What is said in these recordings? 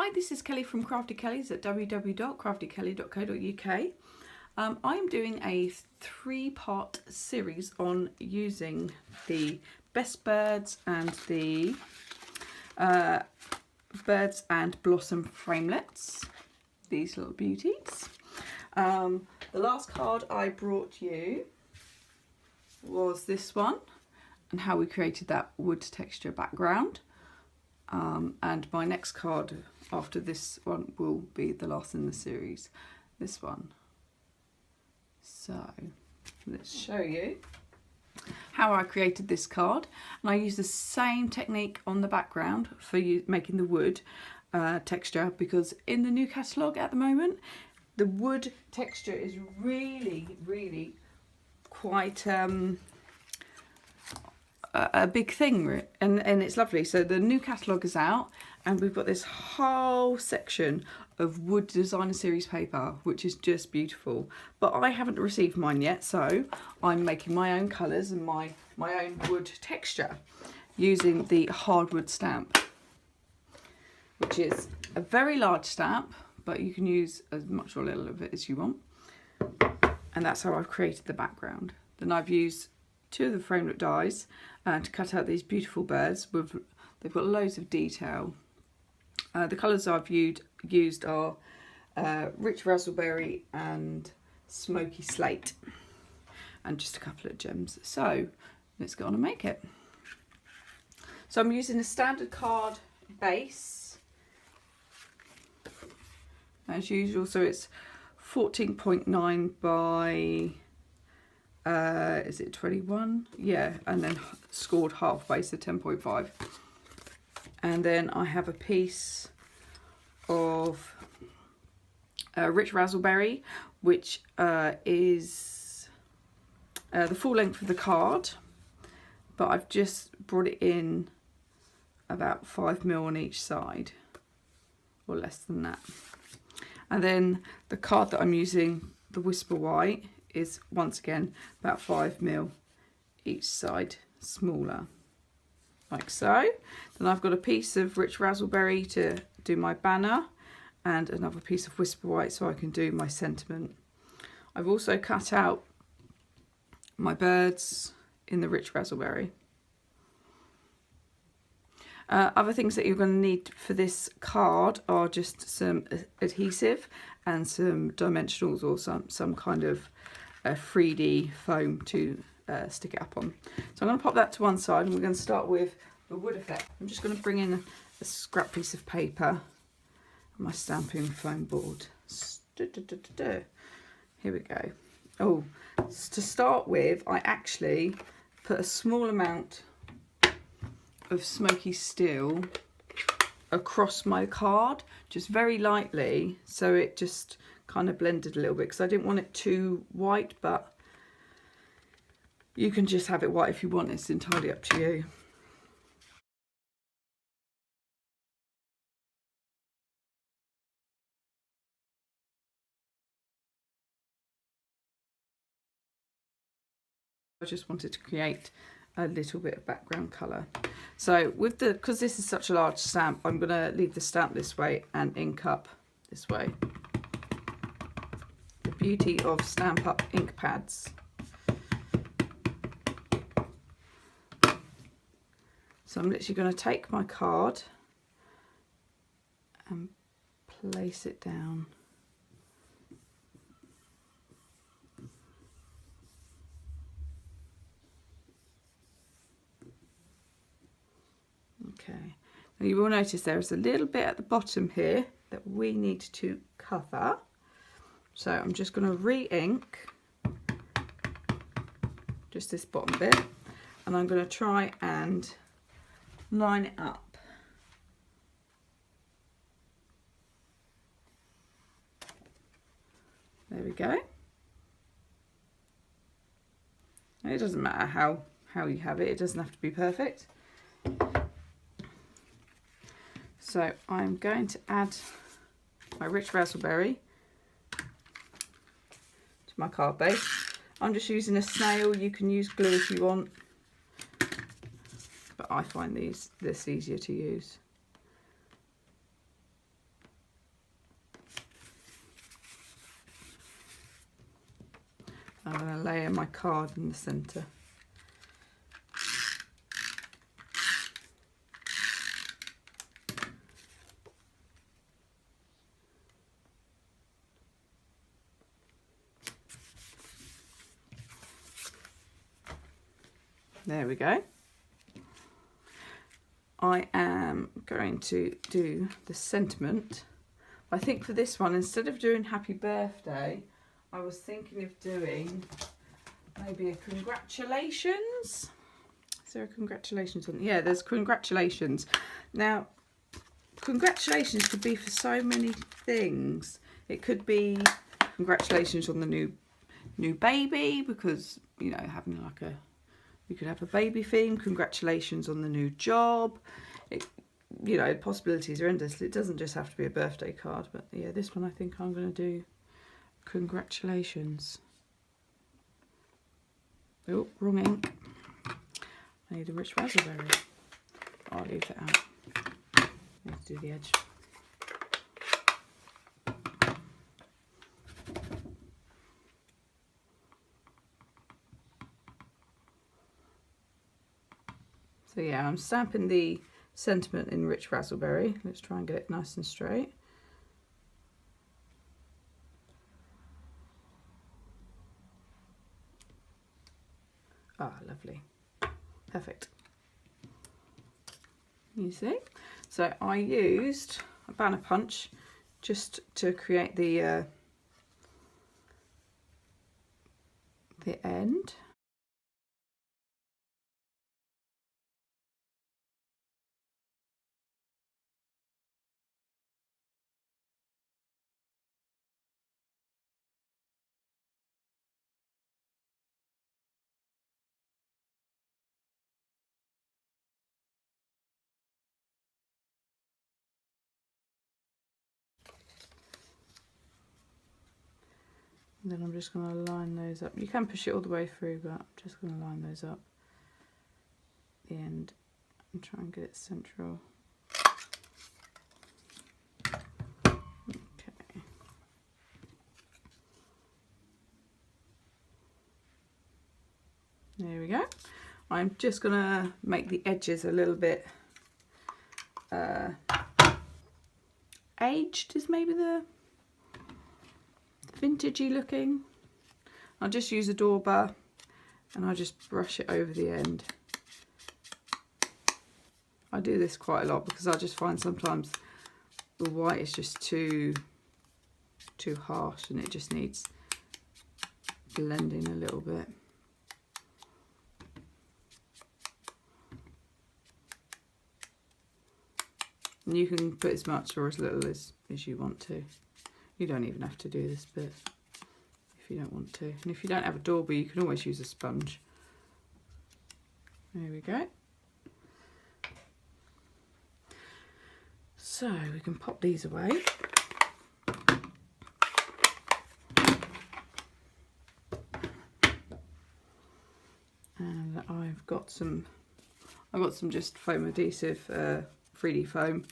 Hi, this is Kelly from Crafty Kellys at www.craftykelly.co.uk. I'm doing a 3-part series on using the best birds and the birds and blossom framelets, these little beauties. The last card I brought you was this one and how we created that wood texture background. And my next card after this one will be the last in the series, this one. So let's show you how I created this card, and I use the same technique on the background for making the wood texture, because in the new catalogue at the moment the wood texture is really quite a big thing, and it's lovely. So the new catalogue is out and we've got this whole section of wood designer series paper, which is just beautiful, but I haven't received mine yet, so I'm making my own colours and my own wood texture using the hardwood stamp, which is a very large stamp, but you can use as much or little of it as you want. And that's how I've created the background. Then I've used 2 of the framelit dies to cut out these beautiful birds. They've got loads of detail. The colours I've used are rich raspberry and smoky slate, and just a couple of gems. So let's go on and make it. So I'm using a standard card base as usual, so it's 14.9 by is it 21? Yeah, and then scored halfway, so 10.5. And then I have a piece of rich raspberry, which is the full length of the card, but I've just brought it in about 5mm on each side, or less than that. And then the card that I'm using, the Whisper White, is once again about 5mm each side smaller, like so. Then I've got a piece of rich raspberry to do my banner, and another piece of Whisper White so I can do my sentiment. I've also cut out my birds in the rich raspberry. Other things that you're going to need for this card are just some adhesive and some dimensionals, or some kind of 3D foam to stick it up on. So I'm going to pop that to one side, and we're going to start with the wood effect. I'm just going to bring in a scrap piece of paper and my stamping foam board. Here we go. Oh, to start with, I actually put a small amount of smoky steel across my card, just very lightly, so it just kind of blended a little bit, because I didn't want it too white, but you can just have it white if you want. It's entirely up to you. I just wanted to create a little bit of background colour. So because this is such a large stamp, I'm going to leave the stamp this way and ink up this way. The beauty of Stamp Up ink pads. So I'm literally going to take my card and place it down. Okay, now you will notice there is a little bit at the bottom here that we need to cover. So I'm just going to re-ink just this bottom bit, and I'm going to try and line it up. There we go. It doesn't matter how you have it, it doesn't have to be perfect. So I'm going to add my rich raspberry to my card base. I'm just using a snail. You can use glue if you want, but I find this easier to use. I'm going to layer my card in the centre. There we go. I am going to do the sentiment. I think for this one, instead of doing happy birthday, I was thinking of doing maybe a congratulations. Is there a congratulations on? Yeah, there's congratulations. Now, congratulations could be for so many things. It could be congratulations on the new baby, because, you know, having like a, you could have a baby theme. Congratulations on the new job. You know, possibilities are endless. It doesn't just have to be a birthday card, but yeah, this one I think I'm going to do congratulations. Oh, wrong ink. I need a rich raspberry. Oh, I'll leave that out. Let's do the edge. So yeah, I'm stamping the sentiment in rich raspberry. Let's try and get it nice and straight. Ah, lovely. Perfect. You see? So I used a banner punch just to create the end. And then I'm just going to line those up. You can push it all the way through, but I'm just going to line those up at the end and try and get it central. Okay. There we go. I'm just going to make the edges a little bit aged, is maybe the vintagey looking. I'll just use a dauber and I'll just brush it over the end. I do this quite a lot because I just find sometimes the white is just too harsh and it just needs blending a little bit. And you can put as much or as little as you want to. You don't even have to do this bit if you don't want to. And if you don't have a dauber, you can always use a sponge. There we go. So we can pop these away. And I've got some just foam adhesive, 3D foam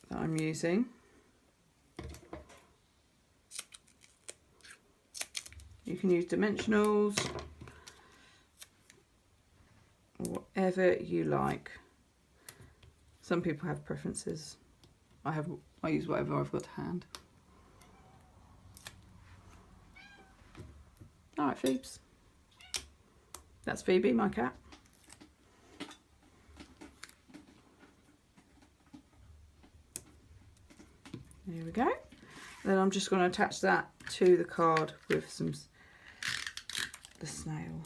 that I'm using. You can use dimensionals, or whatever you like. Some people have preferences. I use whatever I've got to hand. All right, Phoebes. That's Phoebe, my cat. There we go. Then I'm just going to attach that to the card with the snail.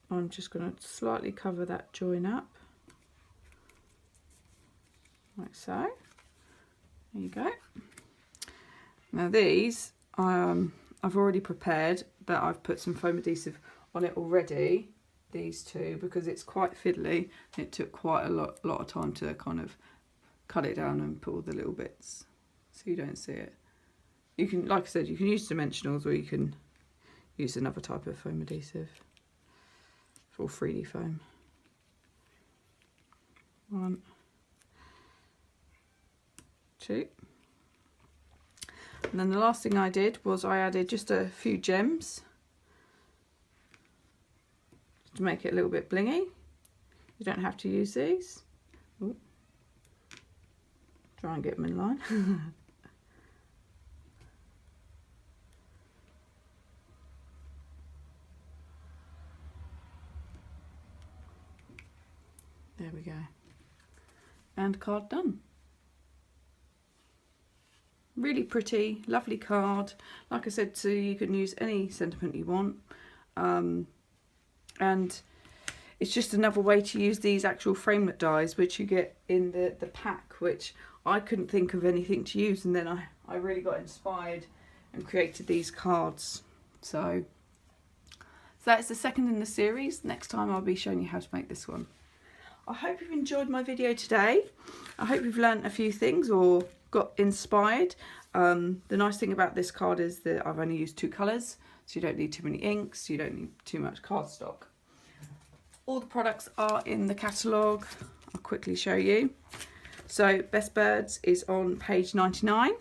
I'm just going to slightly cover that join up, like so. There you go. Now these, I've already prepared that I've put some foam adhesive on it already, these two, because it's quite fiddly. It took quite a lot of time to kind of cut it down and put all the little bits so you don't see it. You can, like I said, you can use dimensionals or you can use another type of foam adhesive for 3D foam. 1, 2, And then the last thing I did was I added just a few gems to make it a little bit blingy. You don't have to use these. Ooh. Try and get them in line. There we go. And card done. Really pretty, lovely card. Like I said, so you can use any sentiment you want. And it's just another way to use these actual framelit dies, which you get in the pack, which I couldn't think of anything to use. And then I really got inspired and created these cards. So that's the second in the series. Next time I'll be showing you how to make this one. I hope you've enjoyed my video today. I hope you've learned a few things or got inspired. The nice thing about this card is that I've only used 2 colours, so you don't need too many inks, you don't need too much cardstock. All the products are in the catalogue. I'll quickly show you. So Best Birds is on page 99.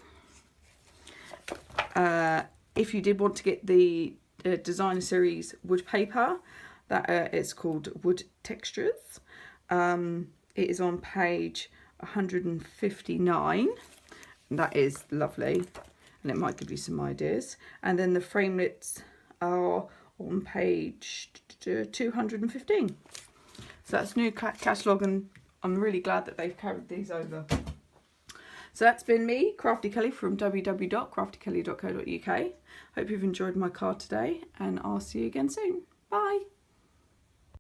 If you did want to get the designer series wood paper, that it's called Wood Textures. It is on page 159. That is lovely, and it might give you some ideas. And then the framelits are on page 215. So that's new catalogue, and I'm really glad that they've carried these over. So that's been me, Crafty Kelly from www.craftykelly.co.uk. Hope you've enjoyed my card today, and I'll see you again soon. Bye.